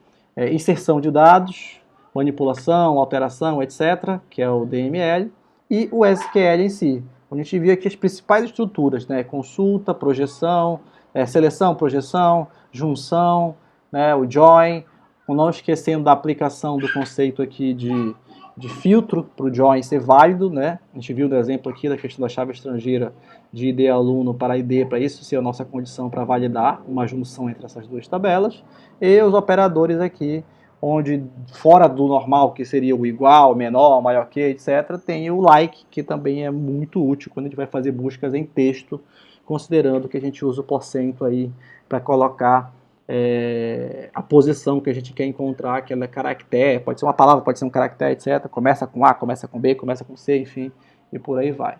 inserção de dados, manipulação, alteração, etc., que é o DML, e o SQL em si. A gente viu aqui as principais estruturas, né? Consulta, projeção, seleção, projeção, junção, né? O join, não esquecendo da aplicação do conceito aqui de filtro para o join ser válido, né? A gente viu no exemplo aqui da questão da chave estrangeira de ID aluno para ID, para isso ser a nossa condição para validar uma junção entre essas duas tabelas, e os operadores aqui, onde fora do normal, que seria o igual, menor, maior que, etc., tem o like, que também é muito útil quando a gente vai fazer buscas em texto, considerando que a gente usa o porcento aí para colocar a posição que a gente quer encontrar, aquela caractere, pode ser uma palavra, pode ser um caractere, etc. Começa com A, começa com B, começa com C, enfim, e por aí vai.